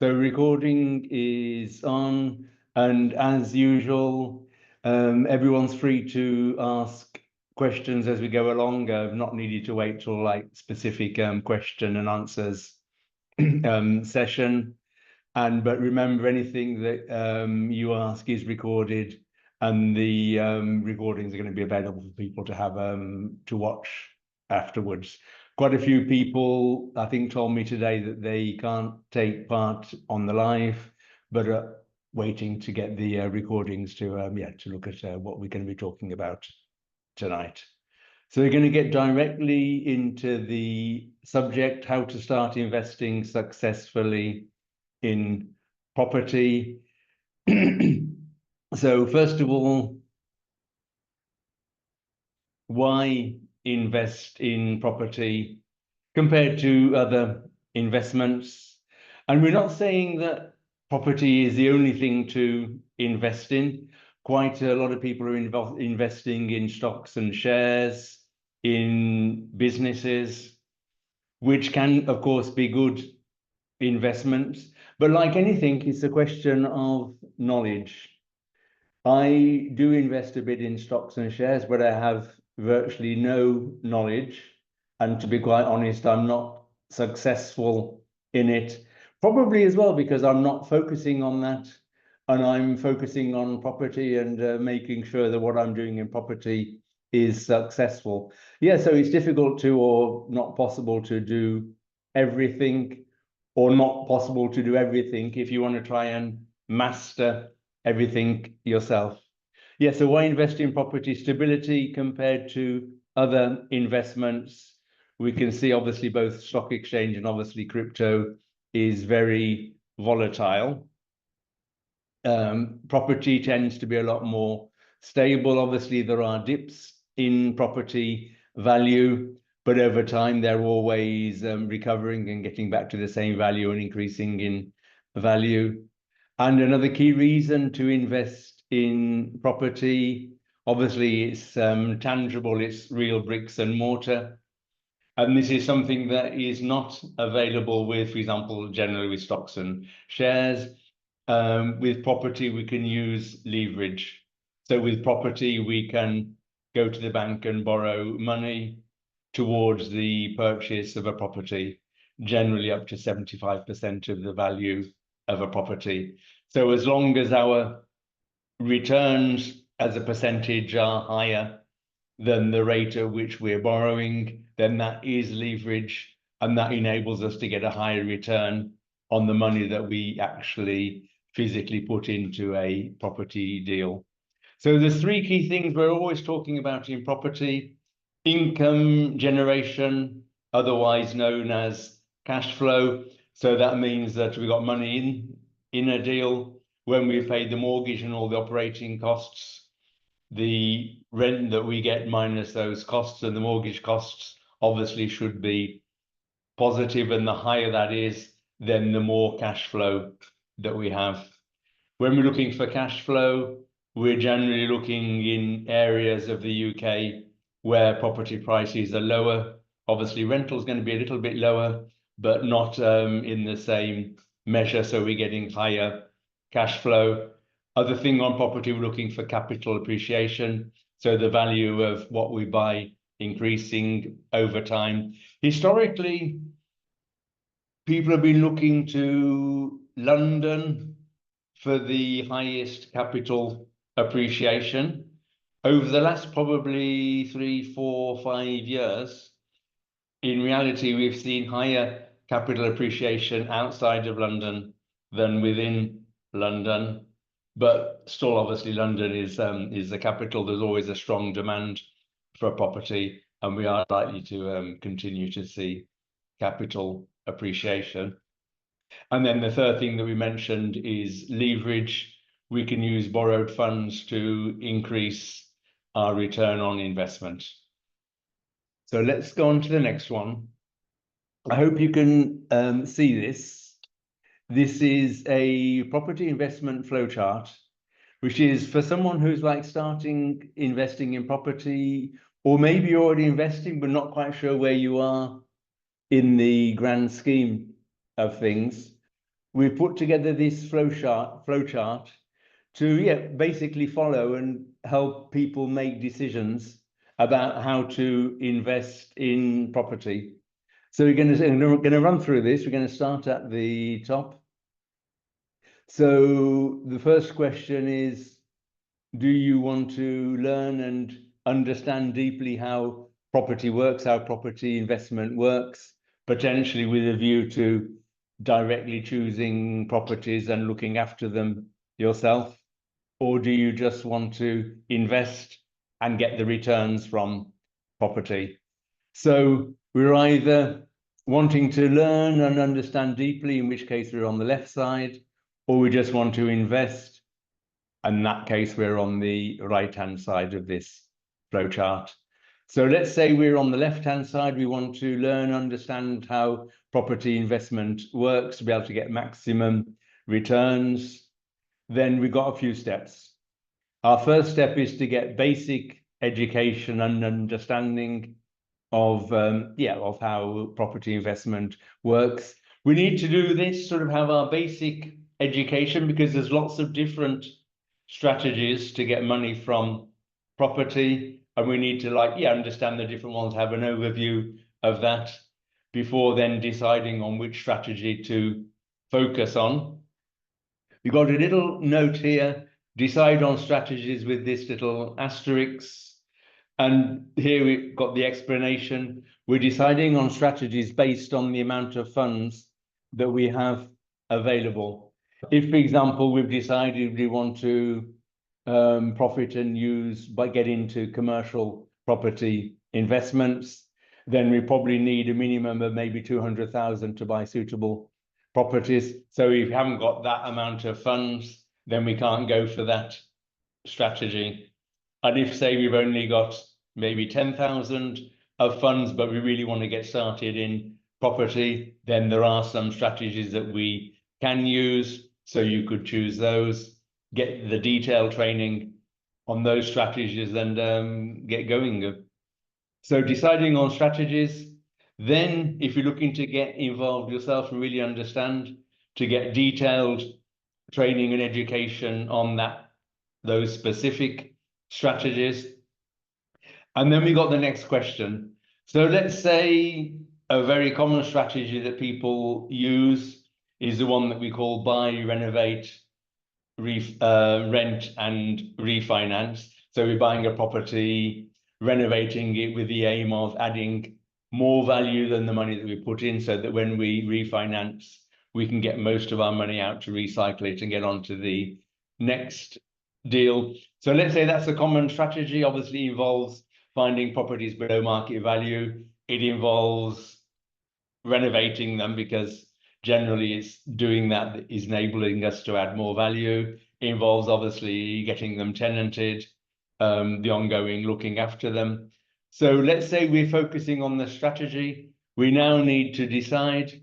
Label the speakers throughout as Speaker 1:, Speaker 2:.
Speaker 1: So recording is on, and as usual, everyone's free to ask questions as we go along. I've not needed to wait till like specific question and answers session. But remember, anything that you ask is recorded, and the recordings are going to be available for people to have to watch afterwards. Quite a few people, I think, told me today that they can't take part on the live, but are waiting to get the recordings to look at what we're going to be talking about tonight. So we're going to get directly into the subject: how to start investing successfully in property. So first of all, why invest in property compared to other investments? And we're not saying that property is the only thing to invest in. Quite a lot of people are investing in stocks and shares, in businesses, which can, of course, be good investments. But like anything, it's a question of knowledge. I do invest a bit in stocks and shares, but I have virtually no knowledge. And to be quite honest, I'm not successful in it. Probably as well because I'm not focusing on that. And I'm focusing on property and making sure that what I'm doing in property is successful. Yeah, so it's difficult to, or not possible to do everything, or not possible to do everything if you want to try and master everything yourself. Yeah, so why invest in property? Stability compared to other investments. We can see obviously both stock exchange and obviously crypto is very volatile. Property tends to be a lot more stable. Obviously, there are dips in property value, but over time they're always recovering and getting back to the same value and increasing in value. And another key reason to invest in property, obviously, it's tangible, it's real bricks and mortar. And this is something that is not available with, for example, generally with stocks and shares. With property, we can use leverage. So with property, we can go to the bank and borrow money towards the purchase of a property, generally up to 75% of the value of a property. So as long as our returns as a percentage are higher than the rate at which we're borrowing, then that is leverage, and that enables us to get a higher return on the money that we actually physically put into a property deal. So there's three key things we're always talking about in property: income generation, otherwise known as cash flow. So that means that we got money in a deal when we've paid the mortgage and all the operating costs. The rent that we get minus those costs and the mortgage costs obviously should be positive, and the higher that is, then the more cash flow that we have. When we're looking for cash flow, we're generally looking in areas of the UK where property prices are lower. Obviously, rental is going to be a little bit lower, but not in the same measure, so we're getting higher cash flow. Other thing on property, we're looking for capital appreciation, so the value of what we buy increasing over time. Historically, people have been looking to London for the highest capital appreciation. Over the last probably 3, 4, 5 years, in reality, we've seen higher capital appreciation outside of London than within London. But still, obviously, London is the capital. There's always a strong demand for property, and we are likely to continue to see capital appreciation. And then the third thing that we mentioned is leverage. We can use borrowed funds to increase our return on investment. So let's go on to the next one. I hope you can see this. This is a property investment flowchart, which is for someone who's like starting investing in property, or maybe you're already investing but not quite sure where you are in the grand scheme of things. we've put together this flowchart to basically follow and help people make decisions about how to invest in property. So we're going to run through this. We're going to start at the top. So the first question is, do you want to learn and understand deeply how property works, how property investment works, potentially with a view to directly choosing properties and looking after them yourself? Or do you just want to invest and get the returns from property? So we're either wanting to learn and understand deeply, in which case we're on the left side, or we just want to invest, and in that case we're on the right-hand side of this flowchart. So let's say we're on the left-hand side, we want to learn, understand how property investment works to be able to get maximum returns. Then we've got a few steps. Our first step is to get basic education and understanding of how property investment works. We need to do this, sort of have our basic education, because there's lots of different strategies to get money from property, and we need to understand the different ones, have an overview of that before then deciding on which strategy to focus on. We've got a little note here, decide on strategies with this little asterisk. And here we've got the explanation. We're deciding on strategies based on the amount of funds that we have available. If, for example, we've decided we want to profit and use by getting into commercial property investments, then we probably need a minimum of maybe 200,000 to buy suitable properties. So if you haven't got that amount of funds, then we can't go for that strategy. And if, say, we've only got maybe 10,000 of funds, but we really want to get started in property, then there are some strategies that we can use. So you could choose those, get the detailed training on those strategies and get going. So deciding on strategies. Then if you're looking to get involved yourself and really understand, to get detailed training and education on those specific strategies. And then we got the next question. So let's say a very common strategy that people use is the one that we call buy, renovate, rent and refinance. So we're buying a property, renovating it with the aim of adding more value than the money that we put in, so that when we refinance, we can get most of our money out to recycle it and get on to the next deal. So let's say that's a common strategy. Obviously involves finding properties below market value. It involves renovating them, because generally it's doing that is enabling us to add more value. It involves obviously getting them tenanted, the ongoing looking after them. So let's say we're focusing on the strategy. We now need to decide,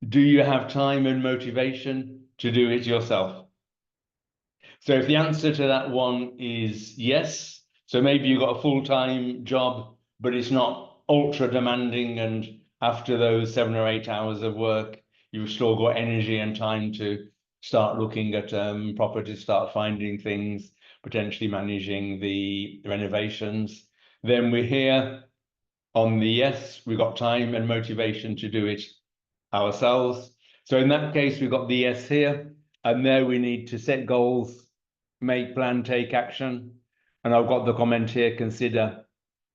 Speaker 1: do you have time and motivation to do it yourself? So if the answer to that one is yes, so maybe you've got a full-time job, but it's not ultra demanding, and after those 7 or 8 hours of work, you've still got energy and time to start looking at properties, start finding things, potentially managing the renovations. Then we're here on the yes, we've got time and motivation to do it ourselves. So in that case, we've got the yes here, and there we need to set goals, make plan, take action. And I've got the comment here, consider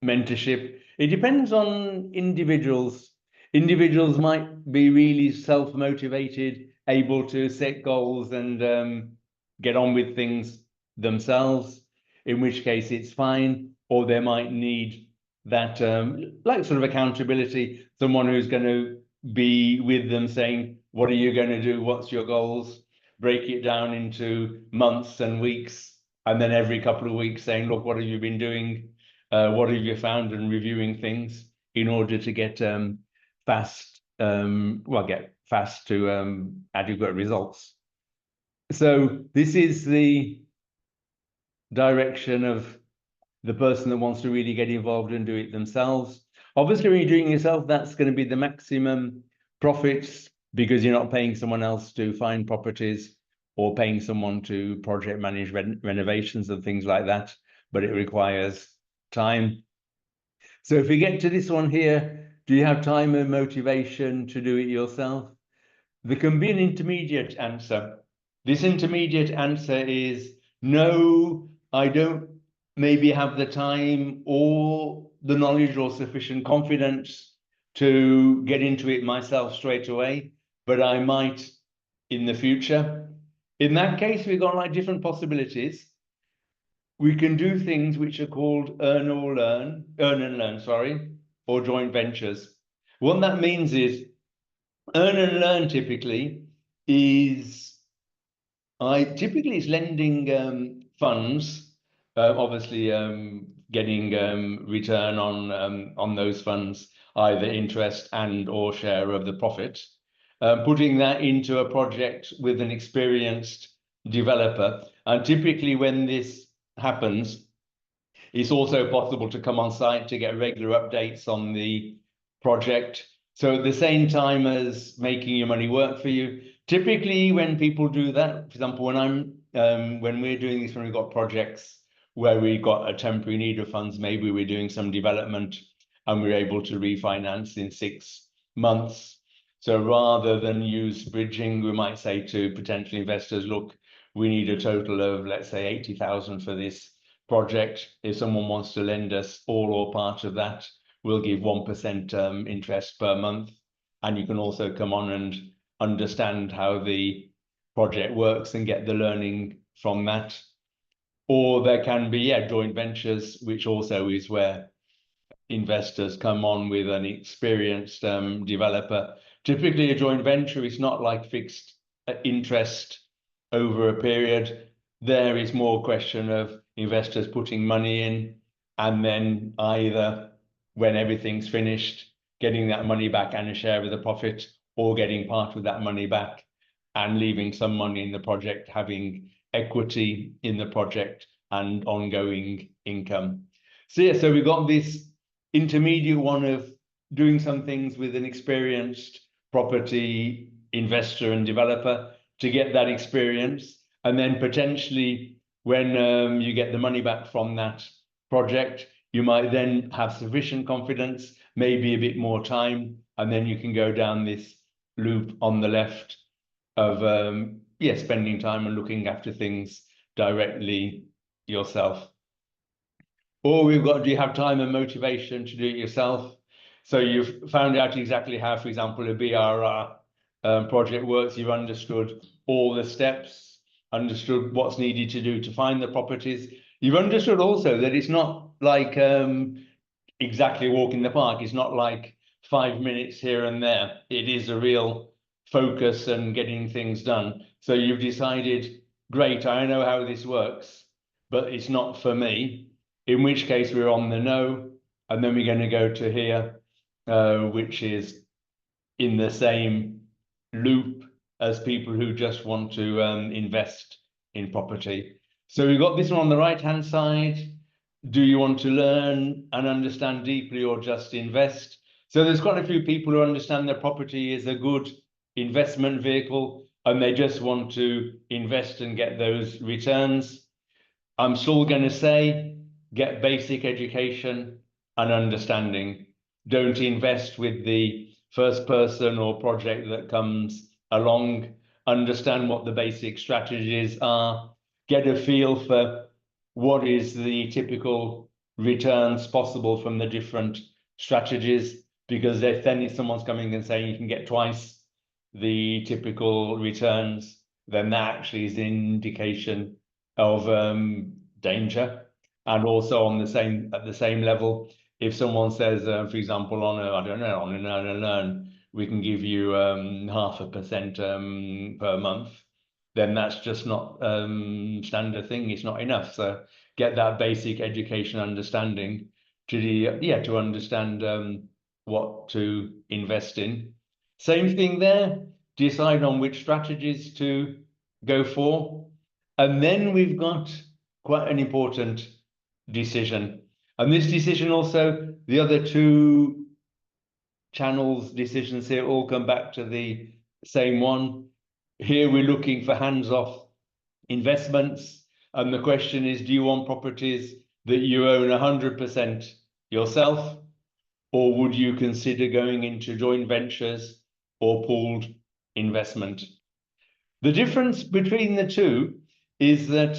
Speaker 1: mentorship. It depends on individuals. Individuals might be really self-motivated, able to set goals and get on with things themselves, in which case it's fine. Or they might need that sort of accountability, someone who's going to be with them saying, what are you going to do? What's your goals? Break it down into months and weeks, and then every couple of weeks saying, look, what have you been doing? What have you found? And reviewing things in order to get fast to adequate results. So this is the direction of the person that wants to really get involved and do it themselves. Obviously, when you're doing it yourself, that's going to be the maximum profits, because you're not paying someone else to find properties or paying someone to project manage renovations and things like that, but it requires time. So if we get to this one here, do you have time and motivation to do it yourself? There can be an intermediate answer. This intermediate answer is no, I don't maybe have the time or the knowledge or sufficient confidence to get into it myself straight away, but I might in the future. In that case, we've got like different possibilities. We can do things which are called earn and learn, sorry, or joint ventures. What that means is earn and learn typically is typically it's lending funds, obviously getting return on those funds, either interest and or share of the profit, putting that into a project with an experienced developer. And typically when this happens, it's also possible to come on site to get regular updates on the project. So at the same time as making your money work for you, typically when people do that, for example, when we're doing this, when we've got projects where we've got a temporary need of funds, maybe we're doing some development and we're able to refinance in 6 months. So rather than use bridging, we might say to potential investors, look, we need a total of, let's say, 80,000 for this project. If someone wants to lend us all or part of that, we'll give 1% interest per month. And you can also come on and understand how the project works and get the learning from that. Or there can be, joint ventures, which also is where investors come on with an experienced developer. Typically, a joint venture is not like fixed interest over a period. There is more question of investors putting money in and then either when everything's finished, getting that money back and a share of the profit, or getting part of that money back and leaving some money in the project, having equity in the project and ongoing income. So yeah, so we've got this intermediate one of doing some things with an experienced property investor and developer to get that experience. And then potentially when you get the money back from that project, you might then have sufficient confidence, maybe a bit more time, and then you can go down this loop on the left of spending time and looking after things directly yourself. Or we've got, do you have time and motivation to do it yourself? So you've found out exactly how, for example, a BRR project works. You've understood all the steps, understood what's needed to do to find the properties. You've understood also that it's not like exactly a walk in the park. It's not like 5 minutes here and there. It is a real focus and getting things done. So you've decided, great, I know how this works, but it's not for me. In which case we're on the no, and then we're going to go to here, which is in the same loop as people who just want to invest in property. So we've got this one on the right-hand side. Do you want to learn and understand deeply or just invest? So there's quite a few people who understand that property is a good investment vehicle and they just want to invest and get those returns. I'm still going to say, get basic education and understanding. Don't invest with the first person or project that comes along. Understand what the basic strategies are. Get a feel for what is the typical returns possible from the different strategies. Because if then someone's coming and saying you can get twice the typical returns, then that actually is an indication of danger. And also on at the same level, if someone says, for example, on an earn and learn, we can give you 0.5% per month, then that's just not standard thing. It's not enough. So get that basic education understanding to understand what to invest in. Same thing there. Decide on which strategies to go for, and then we've got quite an important decision. And this decision also, the other two channels decisions here all come back to the same one. Here we're looking for hands-off investments. And the question is, do you want properties that you own 100% yourself, or would you consider going into joint ventures or pooled investment? The difference between the two is that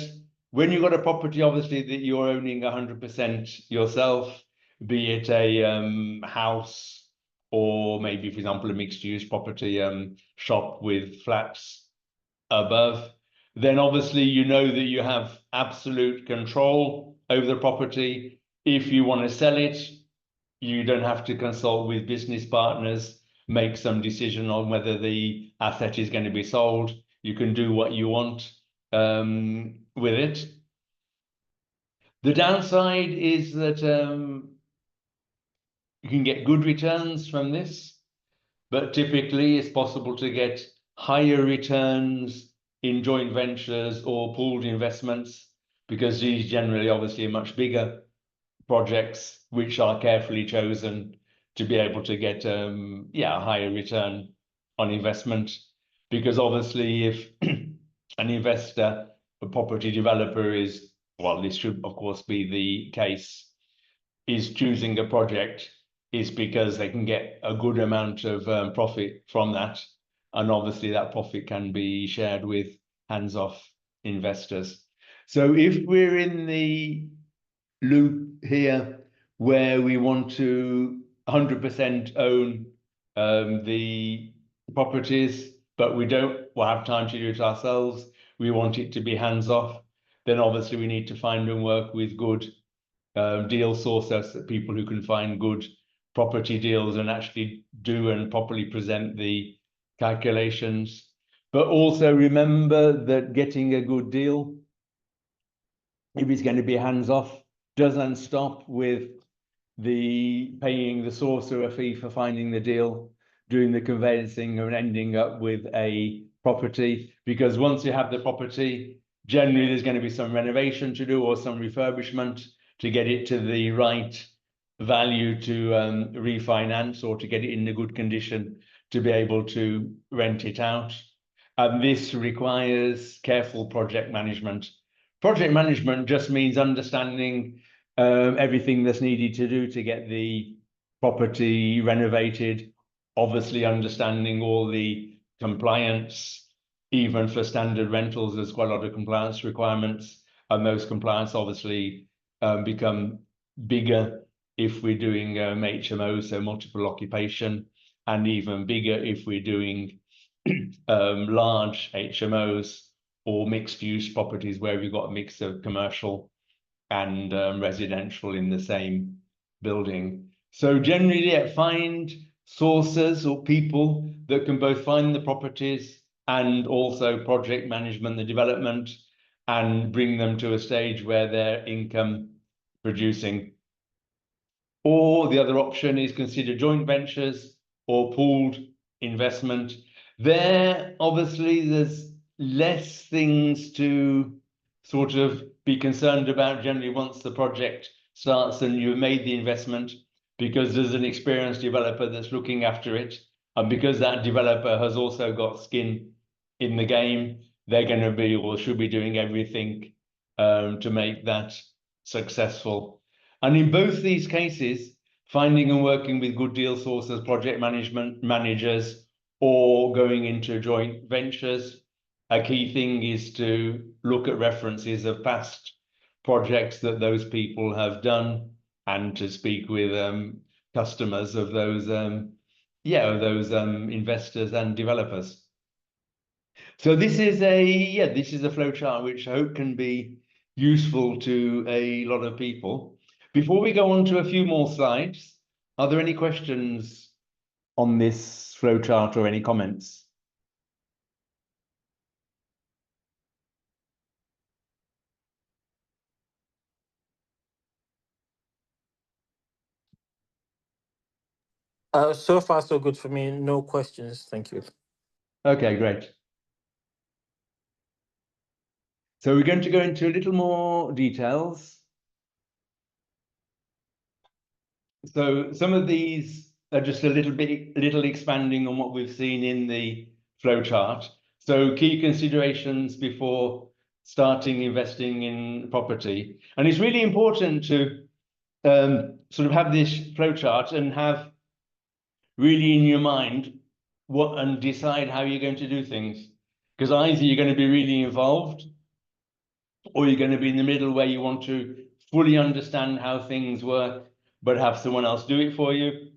Speaker 1: when you've got a property, obviously, that you're owning 100% yourself, be it a house or maybe, for example, a mixed-use property shop with flats above, then obviously you know that you have absolute control over the property. If you want to sell it, you don't have to consult with business partners, make some decision on whether the asset is going to be sold. You can do what you want with it. The downside is that you can get good returns from this, but typically it's possible to get higher returns in joint ventures or pooled investments, because these generally obviously are much bigger projects which are carefully chosen to be able to get a higher return on investment. Because obviously if an investor, a property developer is, well, this should of course be the case, is choosing a project is because they can get a good amount of profit from that. And obviously that profit can be shared with hands-off investors. So if we're in the loop here where we want to 100% own the properties, but we don't have time to do it ourselves, we want it to be hands-off, then obviously we need to find and work with good deal sourcers, people who can find good property deals and actually do and properly present the calculations. But also remember that getting a good deal, if it's going to be hands-off, doesn't stop with the paying the sourcer a fee for finding the deal, doing the conveyancing, and ending up with a property. Because once you have the property, generally there's going to be some renovation to do or some refurbishment to get it to the right value to refinance, or to get it in a good condition to be able to rent it out. And this requires careful project management. Project management just means understanding everything that's needed to do to get the property renovated, obviously understanding all the compliance. Even for standard rentals, there's quite a lot of compliance requirements, and those compliance obviously become bigger if we're doing HMOs, so multiple occupation, and even bigger if we're doing large HMOs or mixed-use properties where we've got a mix of commercial and residential in the same building. So generally, find sources or people that can both find the properties and also project management, the development, and bring them to a stage where they're income producing. Or the other option is consider joint ventures or pooled investment. There, obviously, there's less things to sort of be concerned about generally once the project starts and you've made the investment, because there's an experienced developer that's looking after it. And because that developer has also got skin in the game, they're going to be or should be doing everything to make that successful. And in both these cases, finding and working with good deal sources, project management managers, or going into joint ventures, a key thing is to look at references of past projects that those people have done, and to speak with customers of those investors and developers. So this is a flowchart which I hope can be useful to a lot of people. Before we go on to a few more slides, are there any questions on this flowchart or any comments?
Speaker 2: So far, so good for me. No questions. Thank you.
Speaker 1: Okay, great. So we're going to go into a little more details. So some of these are just a little expanding on what we've seen in the flowchart. So key considerations before starting investing in property. And it's really important to sort of have this flowchart and have really in your mind what and decide how you're going to do things. Because either you're going to be really involved or you're going to be in the middle where you want to fully understand how things work, but have someone else do it for you.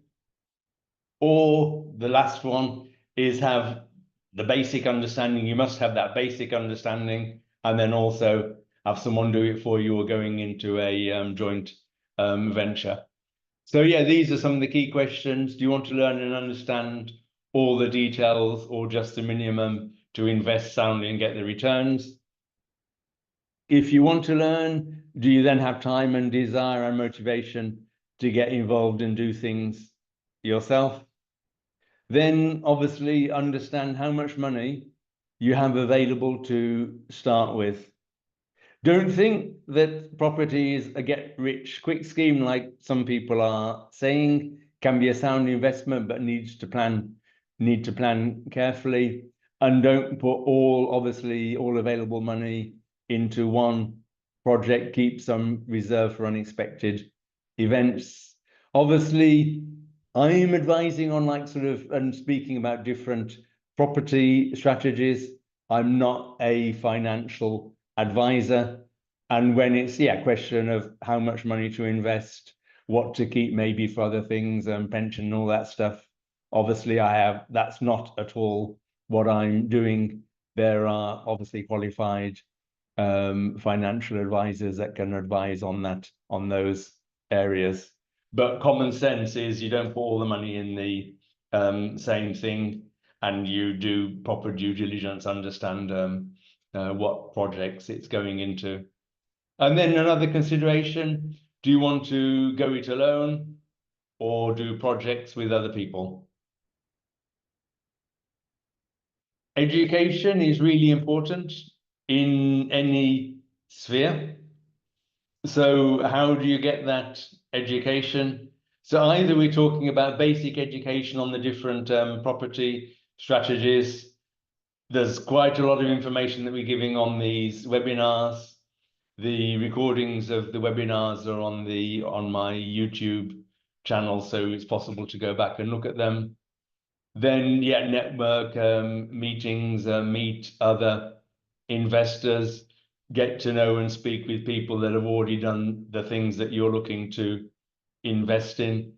Speaker 1: Or the last one is have the basic understanding. You must have that basic understanding, and then also have someone do it for you or going into a joint venture. So yeah, these are some of the key questions. Do you want to learn and understand all the details or just the minimum to invest soundly and get the returns? If you want to learn, do you then have time and desire and motivation to get involved and do things yourself? Then obviously understand how much money you have available to start with. Don't think that property is a get-rich-quick scheme like some people are saying. Can be a sound investment, but need to plan carefully, and don't put all available money into one project. Keep some reserve for unexpected events. Obviously, I'm advising on and speaking about different property strategies. I'm not a financial advisor. And when it's a question of how much money to invest, what to keep maybe for other things, pension and all that stuff, obviously that's not at all what I'm doing. There are obviously qualified financial advisors that can advise on those areas. But common sense is you don't put all the money in the same thing, and you do proper due diligence, understand what projects it's going into. And then another consideration, do you want to go it alone or do projects with other people? Education is really important in any sphere. So how do you get that education? So either we're talking about basic education on the different property strategies. There's quite a lot of information that we're giving on these webinars. The recordings of the webinars are on my YouTube channel, so it's possible to go back and look at them. Then, network meetings, meet other investors, get to know and speak with people that have already done the things that you're looking to invest in.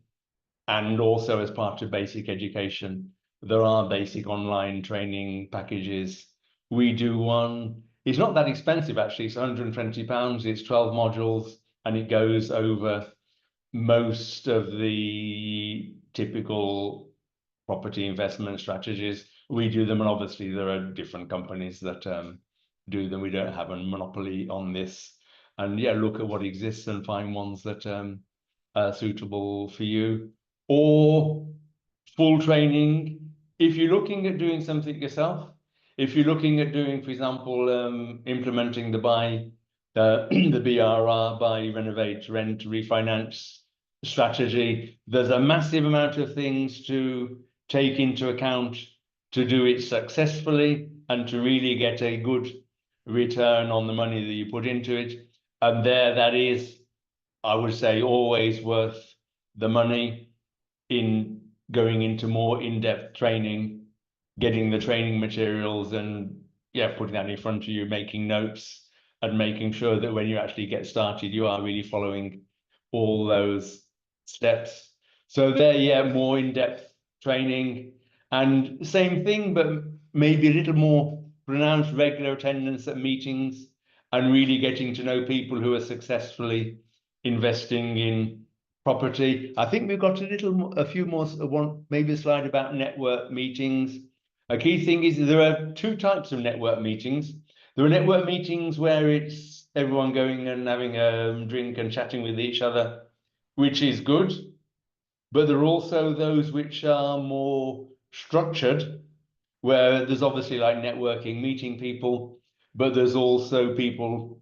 Speaker 1: And also as part of basic education, there are basic online training packages. We do one. It's not that expensive, actually. It's £120. It's 12 modules, and it goes over most of the typical property investment strategies. We do them, and obviously there are different companies that do them. We don't have a monopoly on this. And look at what exists and find ones that are suitable for you. Or full training. If you're looking at doing something yourself, if you're looking at doing, for example, implementing the BRR, buy, renovate, rent, refinance strategy, there's a massive amount of things to take into account to do it successfully and to really get a good return on the money that you put into it. And that is, I would say, always worth the money in going into more in-depth training, getting the training materials and putting that in front of you, making notes and making sure that when you actually get started, you are really following all those steps. So more in-depth training, and same thing, but maybe a little more pronounced regular attendance at meetings and really getting to know people who are successfully investing in property. I think we've got a few more, maybe a slide about network meetings. A key thing is there are two types of network meetings. There are network meetings where it's everyone going and having a drink and chatting with each other, which is good. But there are also those which are more structured, where there's obviously like networking, meeting people, but there's also people,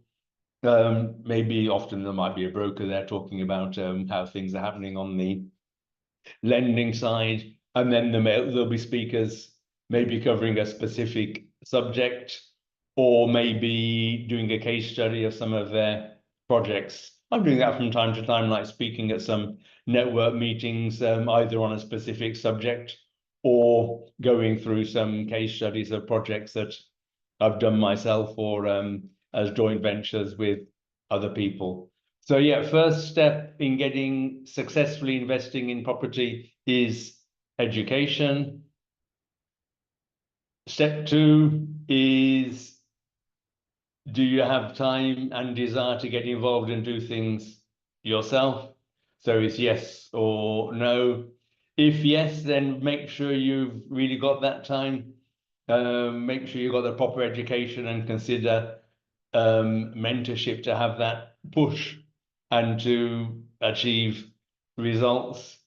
Speaker 1: maybe often there might be a broker there talking about how things are happening on the lending side, and then there'll be speakers maybe covering a specific subject, or maybe doing a case study of some of their projects. I'm doing that from time to time, like speaking at some network meetings, either on a specific subject or going through some case studies of projects that I've done myself or as joint ventures with other people. So yeah, first step in getting successfully investing in property is education. Step 2 is, do you have time and desire to get involved and do things yourself? So it's yes or no. If yes, then make sure you've really got that time. Make sure you've got the proper education and consider mentorship to have that push and to achieve results.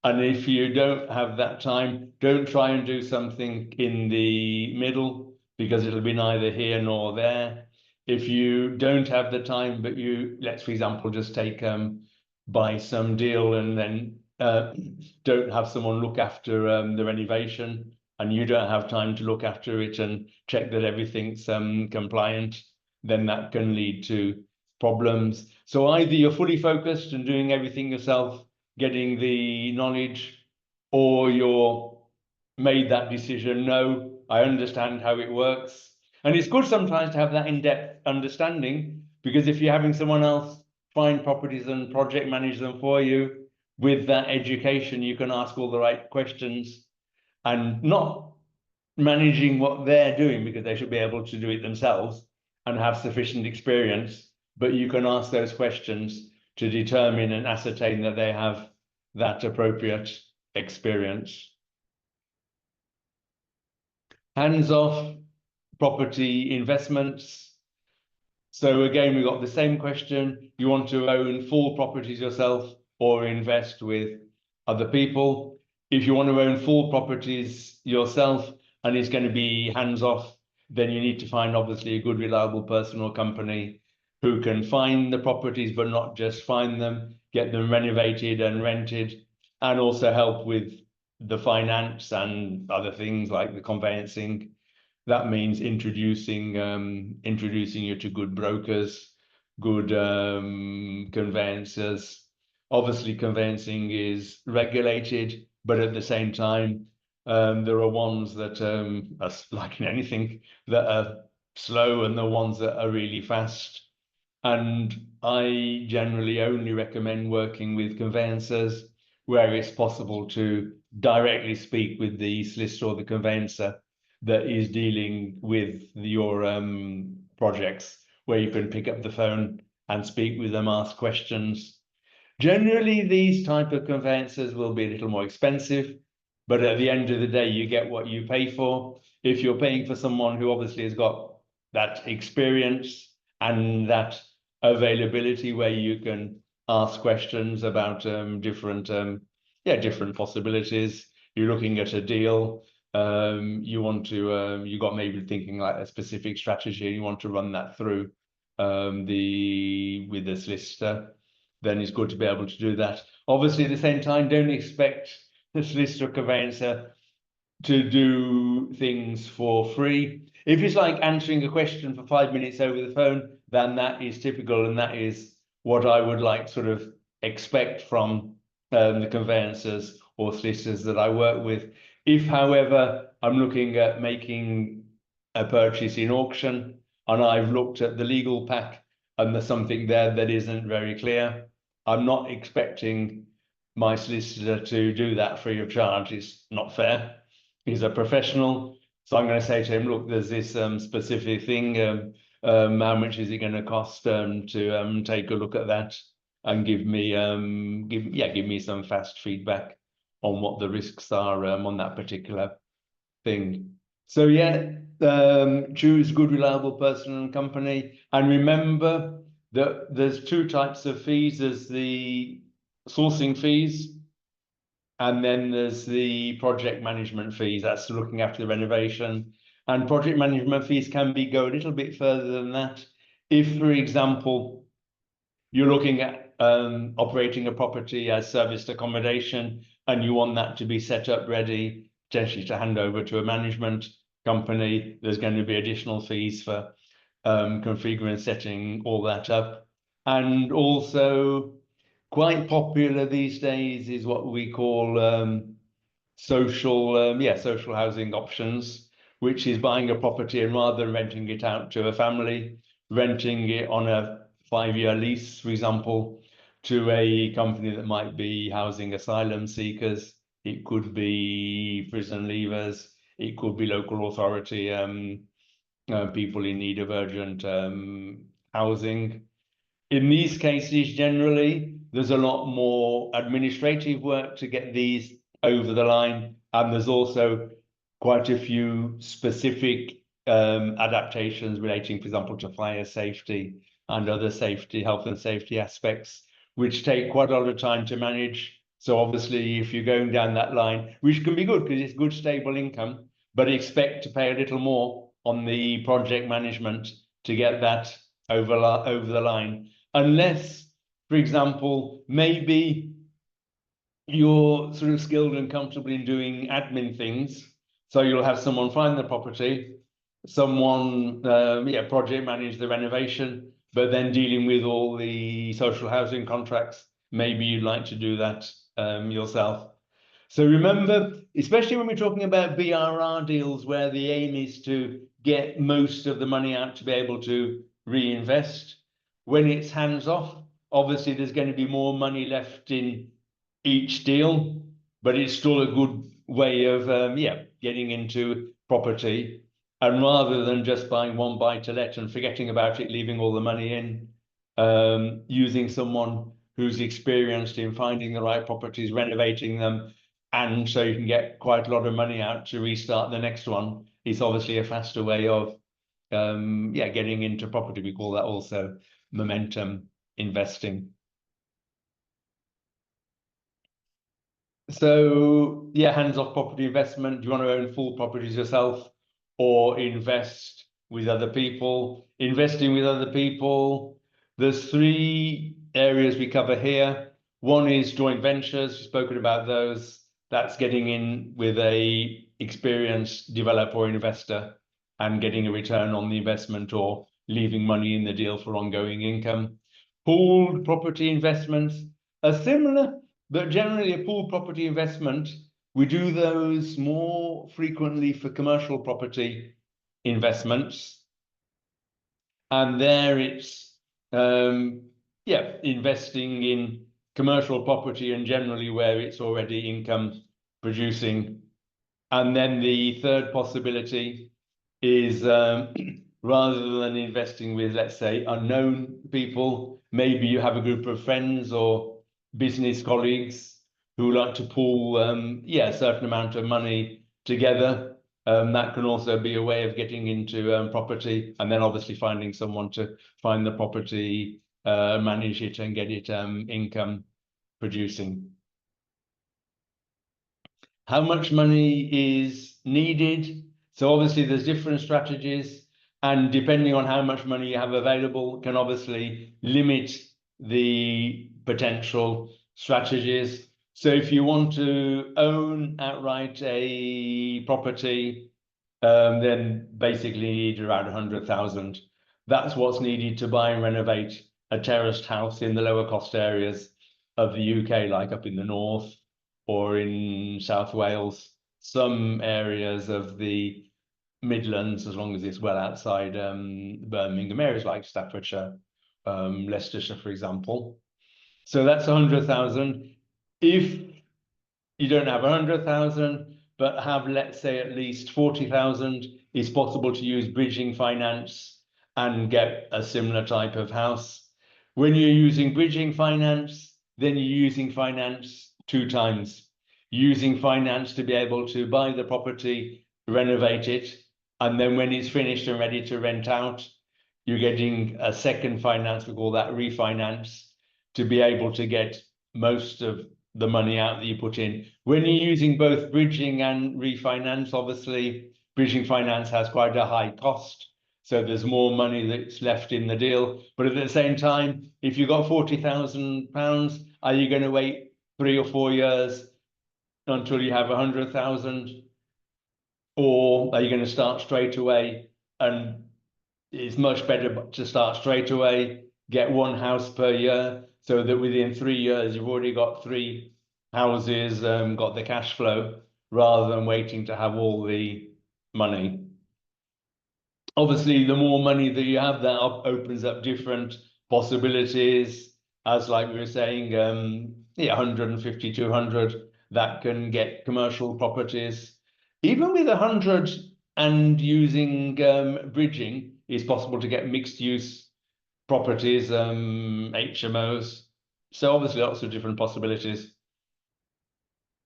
Speaker 1: And if you don't have that time, don't try and do something in the middle, because it'll be neither here nor there. If you don't have the time, but you, let's for example, just take buy some deal and then don't have someone look after the renovation, and you don't have time to look after it and check that everything's compliant, then that can lead to problems. So either you're fully focused and doing everything yourself, getting the knowledge, or you're made that decision, no, I understand how it works. And it's good sometimes to have that in-depth understanding, because if you're having someone else find properties and project manage them for you, with that education, you can ask all the right questions and not managing what they're doing, because they should be able to do it themselves and have sufficient experience, but you can ask those questions to determine and ascertain that they have that appropriate experience. Hands-off property investments. So again, we got the same question. You want to own full properties yourself or invest with other people? If you want to own full properties yourself and it's going to be hands-off, then you need to find obviously a good, reliable person or company who can find the properties, but not just find them, get them renovated and rented, and also help with the finance and other things like the conveyancing. That means introducing you to good brokers, good conveyancers. Obviously, conveyancing is regulated, but at the same time, there are ones that are like in anything that are slow, and the ones that are really fast. And I generally only recommend working with conveyancers where it's possible to directly speak with the solicitor or the conveyancer that is dealing with your projects, where you can pick up the phone and speak with them, ask questions. Generally, these type of conveyancers will be a little more expensive, but at the end of the day, you get what you pay for. If you're paying for someone who obviously has got that experience and that availability, where you can ask questions about different possibilities. You're looking at a deal. You want to you got maybe thinking like a specific strategy, and you want to run that through with the solicitor, then it's good to be able to do that. Obviously, at the same time, don't expect the solicitor conveyancer to do things for free. If it's like answering a question for 5 minutes over the phone, then that is typical, and that is what I would like sort of expect from the conveyancers or solicitors that I work with. If, however, I'm looking at making a purchase in auction and I've looked at the legal pack and there's something there that isn't very clear, I'm not expecting my solicitor to do that free of charge. It's not fair. He's a professional. So I'm going to say to him, look, there's this specific thing. How much is it going to cost to take a look at that and give me some fast feedback on what the risks are on that particular thing. So yeah, choose good, reliable person and company. And remember that there's two types of fees. There's the sourcing fees, and then there's the project management fees. That's looking after the renovation. And project management fees can go a little bit further than that. If, for example, you're looking at operating a property as serviced accommodation and you want that to be set up ready potentially to hand over to a management company. There's going to be additional fees for configuring and setting all that up. And also quite popular these days is what we call social housing options, which is buying a property and rather than renting it out to a family, renting it on a 5-year lease, for example, to a company that might be housing asylum seekers. It could be prison leavers. It could be local authority people in need of urgent housing. In these cases, generally, there's a lot more administrative work to get these over the line, and there's also quite a few specific adaptations relating, for example, to fire safety and other safety, health and safety aspects, which take quite a lot of time to manage. So obviously, if you're going down that line, which can be good because it's good, stable income, but expect to pay a little more on the project management to get that over the line. Unless, for example, maybe you're sort of skilled and comfortable in doing admin things. So you'll have someone find the property, someone project manage the renovation, but then dealing with all the social housing contracts, maybe you'd like to do that yourself. So remember, especially when we're talking about BRR deals where the aim is to get most of the money out to be able to reinvest, when it's hands off, obviously there's going to be more money left in each deal, but it's still a good way of getting into property. And rather than just buying one buy to let and forgetting about it, leaving all the money in, using someone who's experienced in finding the right properties, renovating them, and so you can get quite a lot of money out to restart the next one. It's obviously a faster way of getting into property. We call that also momentum investing. So hands-off property investment. Do you want to own full properties yourself or invest with other people? Investing with other people, there's 3 areas we cover here. One is joint ventures. We've spoken about those. That's getting in with a experienced developer or investor and getting a return on the investment or leaving money in the deal for ongoing income. Pooled property investments are similar, but generally a pooled property investment, we do those more frequently for commercial property investments. And there it's, investing in commercial property and generally where it's already income producing. And then the third possibility is rather than investing with, let's say, unknown people, maybe you have a group of friends or business colleagues who like to pool a certain amount of money together. That can also be a way of getting into property, and then obviously finding someone to find the property, manage it and get it income producing. How much money is needed? So obviously there's different strategies, and depending on how much money you have available can obviously limit the potential strategies. So if you want to own outright a property, then basically you need around 100,000. That's what's needed to buy and renovate a terraced house in the lower cost areas of the UK, like up in the north or in South Wales, some areas of the Midlands, as long as it's well outside Birmingham, areas like Staffordshire, Leicestershire, for example. So that's 100,000. If you don't have 100,000, but have, let's say, at least 40,000, it's possible to use bridging finance and get a similar type of house. When you're using bridging finance, then you're using finance 2 times. Using finance to be able to buy the property, renovate it, and then when it's finished and ready to rent out, you're getting a second finance, we call that refinance, to be able to get most of the money out that you put in. When you're using both bridging and refinance, obviously, bridging finance has quite a high cost. So there's more money that's left in the deal. But at the same time, if you've got £40,000, are you going to wait 3 or 4 years until you have 100,000? Or are you going to start straight away? And it's much better to start straight away, get one house per year, so that within 3 years you've already got 3 houses, got the cash flow, rather than waiting to have all the money. Obviously, the more money that you have, that opens up different possibilities. As like we were saying, 150, 200, that can get commercial properties. Even with 100 and using bridging, it's possible to get mixed use properties, HMOs. So obviously lots of different possibilities.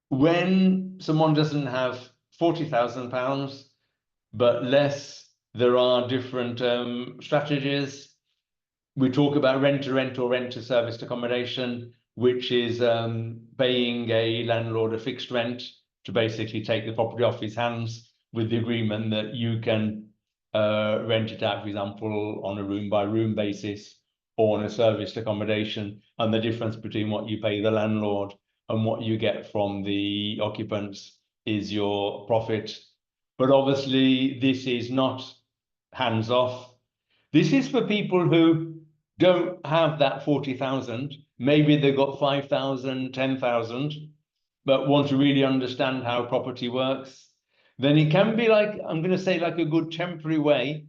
Speaker 1: When someone doesn't have £40,000, but less, there are different strategies. We talk about rent-to-rent or rent-to-serviced accommodation, which is paying a landlord a fixed rent to basically take the property off his hands, with the agreement that you can rent it out, for example, on a room-by-room basis or on a serviced accommodation. And the difference between what you pay the landlord and what you get from the occupants is your profit. But obviously, this is not hands off. This is for people who don't have that 40,000. Maybe they've got 5,000, 10,000, but want to really understand how property works. Then it can be like, I'm going to say, like a good temporary way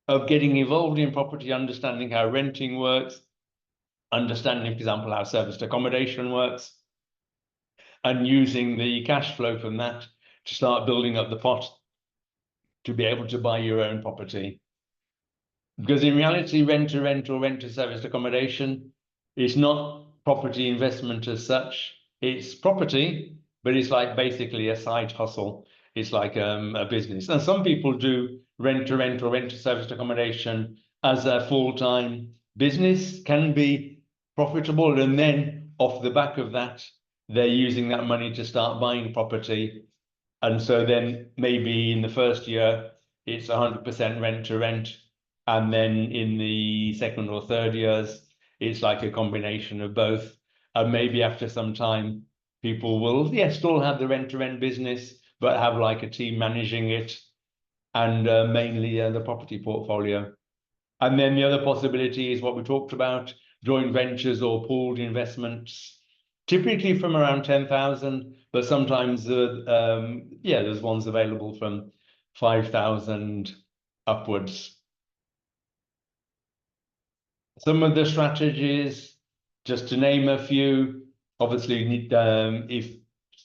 Speaker 1: of getting involved in property, understanding how renting works, understanding, for example, how serviced accommodation works, and using the cash flow from that to start building up the pot to be able to buy your own property. Because in reality, rent-to-rent or rent-to-serviced accommodation is not property investment as such. It's property, but it's like basically a side hustle. It's like a business. And some people do rent-to-rent or rent-to-serviced accommodation as a full-time business, can be profitable. And then off the back of that, they're using that money to start buying property. And so then maybe in the first year, it's 100% rent-to-rent. And then in the second or third years, it's like a combination of both. And maybe after some time, people will, still have the rent-to-rent business, but have like a team managing it, and mainly the property portfolio. And then the other possibility is what we talked about, joint ventures or pooled investments, typically from around 10,000, but sometimes there's ones available from 5,000 upwards. Some of the strategies, just to name a few, obviously, if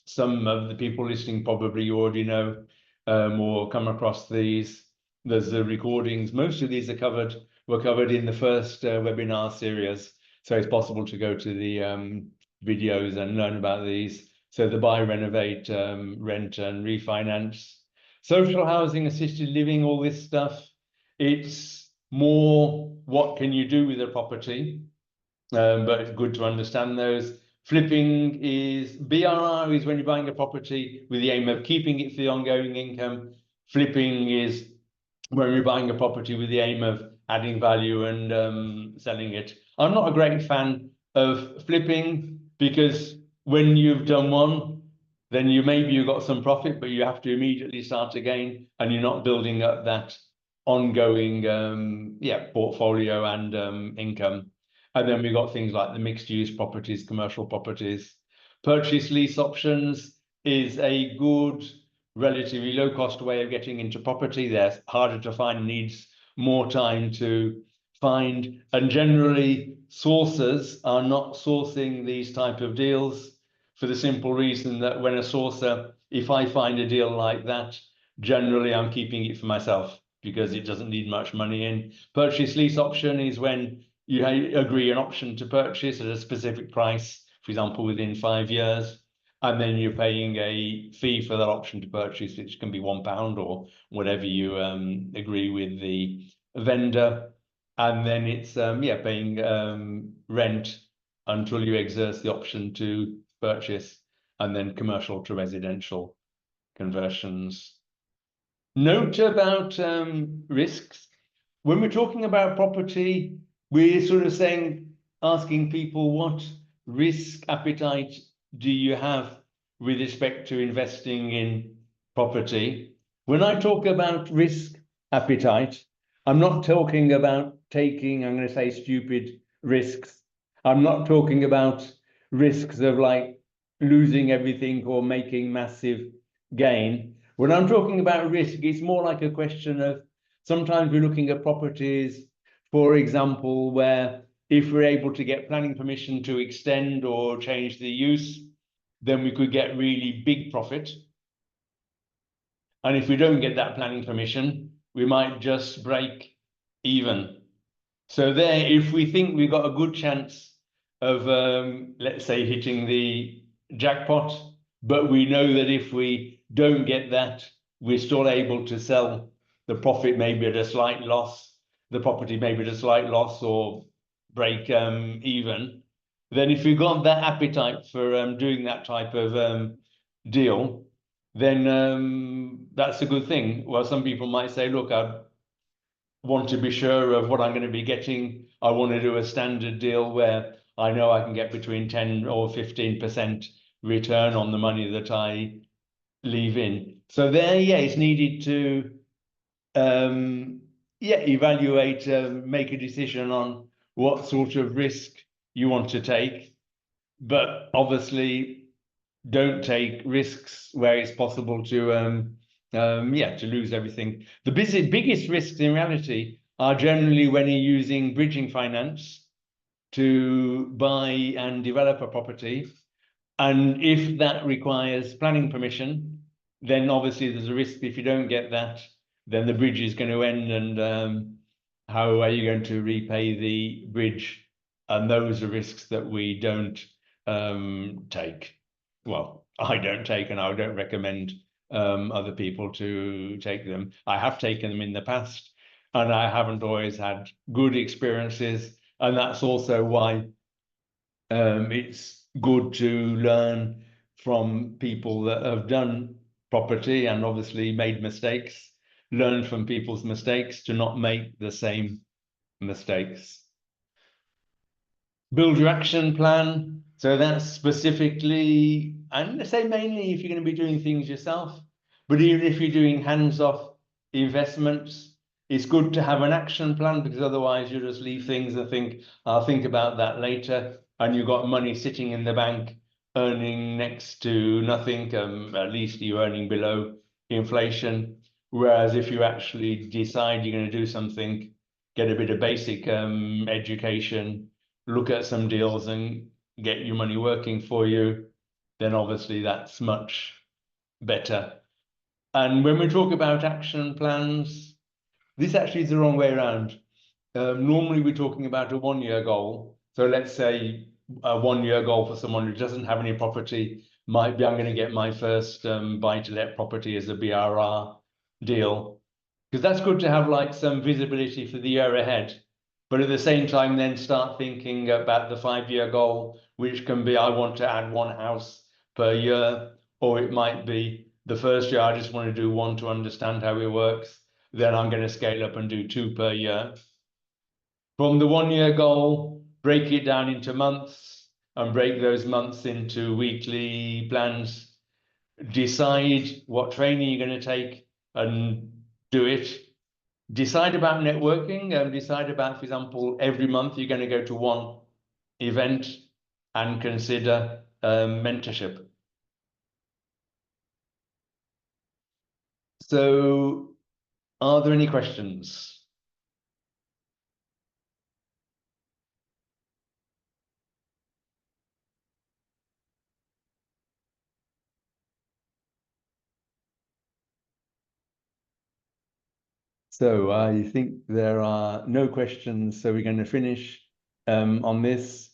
Speaker 1: some of the people listening probably already know or come across these, there's the recordings. Most of these were covered in the first webinar series. So it's possible to go to the videos and learn about these. So the buy, renovate, rent and refinance, social housing, assisted living, all this stuff. It's more what can you do with a property, but it's good to understand those. Flipping is, BRR is when you're buying a property with the aim of keeping it for the ongoing income. Flipping is when you're buying a property with the aim of adding value and selling it. I'm not a great fan of flipping, because when you've done one, then you've got some profit, but you have to immediately start again, and you're not building up that ongoing portfolio and income. And then we've got things like the mixed use properties, commercial properties. Purchase lease options is a good, relatively low cost way of getting into property. They're harder to find, needs more time to find. And generally, sourcers are not sourcing these type of deals, for the simple reason that when a sourcer, if I find a deal like that, generally I'm keeping it for myself, because it doesn't need much money in. Purchase lease option is when you agree an option to purchase at a specific price, for example, within 5 years, and then you're paying a fee for that option to purchase, which can be £1 or whatever you agree with the vendor. And then it's paying rent until you exercise the option to purchase, and then commercial to residential conversions. Note about risks. When we're talking about property, we're sort of asking people, what risk appetite do you have with respect to investing in property? When I talk about risk appetite, I'm not talking about taking, I'm going to say, stupid risks. I'm not talking about risks of like losing everything or making massive gain. When I'm talking about risk, it's more like a question of sometimes we're looking at properties, for example, where if we're able to get planning permission to extend or change the use, then we could get really big profit. And if we don't get that planning permission, we might just break even. So there, if we think we've got a good chance of, let's say, hitting the jackpot, but we know that if we don't get that, we're still able to sell the profit maybe at a slight loss, the property maybe at a slight loss or break even, then if we've got that appetite for doing that type of deal, then that's a good thing. Well, some people might say, look, I want to be sure of what I'm going to be getting. I want to do a standard deal where I know I can get between 10 or 15% return on the money that I leave in. So there, yeah, it's needed to evaluate, make a decision on what sort of risk you want to take. But obviously, don't take risks where it's possible to to lose everything. The biggest risks in reality are generally when you're using bridging finance to buy and develop a property. And if that requires planning permission, then obviously there's a risk if you don't get that, then the bridge is going to end, and how are you going to repay the bridge? And those are risks that we don't take. Well, I don't take, and I don't recommend other people to take them. I have taken them in the past, and I haven't always had good experiences. And that's also why it's good to learn from people that have done property and obviously made mistakes, learn from people's mistakes to not make the same mistakes. Build your action plan. So that's specifically, and I say mainly if you're going to be doing things yourself, but even if you're doing hands-off investments, it's good to have an action plan, because otherwise you just leave things and think, I'll think about that later. And you've got money sitting in the bank earning next to nothing, at least you're earning below inflation. Whereas if you actually decide you're going to do something, get a bit of basic education, look at some deals and get your money working for you, then obviously that's much better. And when we talk about action plans, this actually is the wrong way around. Normally we're talking about a 1-year goal. So let's say a 1-year goal for someone who doesn't have any property might be, I'm going to get my first buy-to-let property as a BRR deal. Because that's good to have like some visibility for the year ahead. But at the same time, then start thinking about the 5-year goal, which can be, I want to add 1 house per year, or it might be the first year, I just want to do 1 to understand how it works. Then I'm going to scale up and do 2 per year. From the 1-year goal, break it down into months and break those months into weekly plans. Decide what training you're going to take and do it. Decide about networking, and decide about, for example, every month you're going to go to 1 event and consider mentorship. So are there any questions? So I think there are no questions, so we're going to finish on this.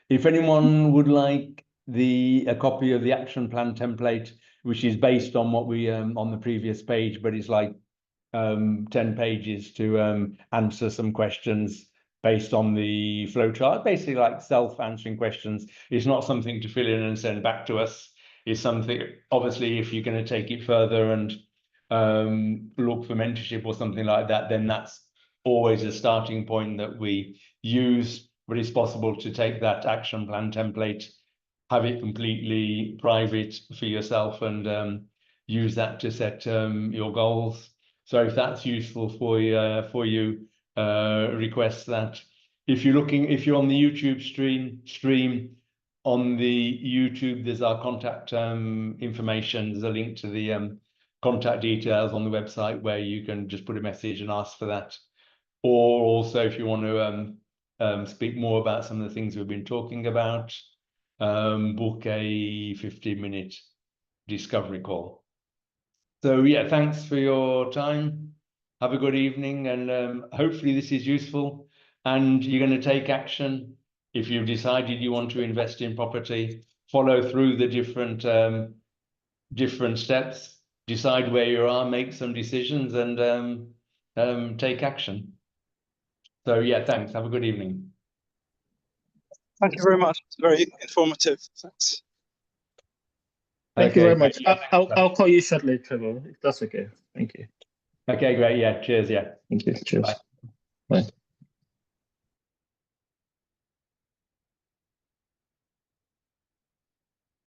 Speaker 1: If anyone would like a copy of the action plan template, which is based on what we on the previous page, but it's like 10 pages to answer some questions based on the flowchart, basically like self-answering questions. It's not something to fill in and send back to us. It's something, obviously, if you're going to take it further and look for mentorship or something like that, then that's always a starting point that we use. But it's possible to take that action plan template, have it completely private for yourself, and use that to set your goals. So if that's useful for you, request that. If you're on the YouTube stream on the YouTube, there's our contact information. There's a link to the contact details on the website where you can just put a message and ask for that. Or also, if you want to speak more about some of the things we've been talking about, book a 15-minute discovery call. So yeah, thanks for your time. Have a good evening, and hopefully this is useful and you're going to take action. If you've decided you want to invest in property, follow through the different steps, decide where you are, make some decisions, and take action. So yeah, thanks. Have a good evening.
Speaker 3: Thank you very much. It's very informative. Thanks.
Speaker 2: Thank you very much. I'll call you shortly, Trevor, if that's okay. Thank you.
Speaker 1: Okay, great. Yeah, cheers. Yeah.
Speaker 2: Thank you. Cheers.
Speaker 1: Bye.
Speaker 2: Bye.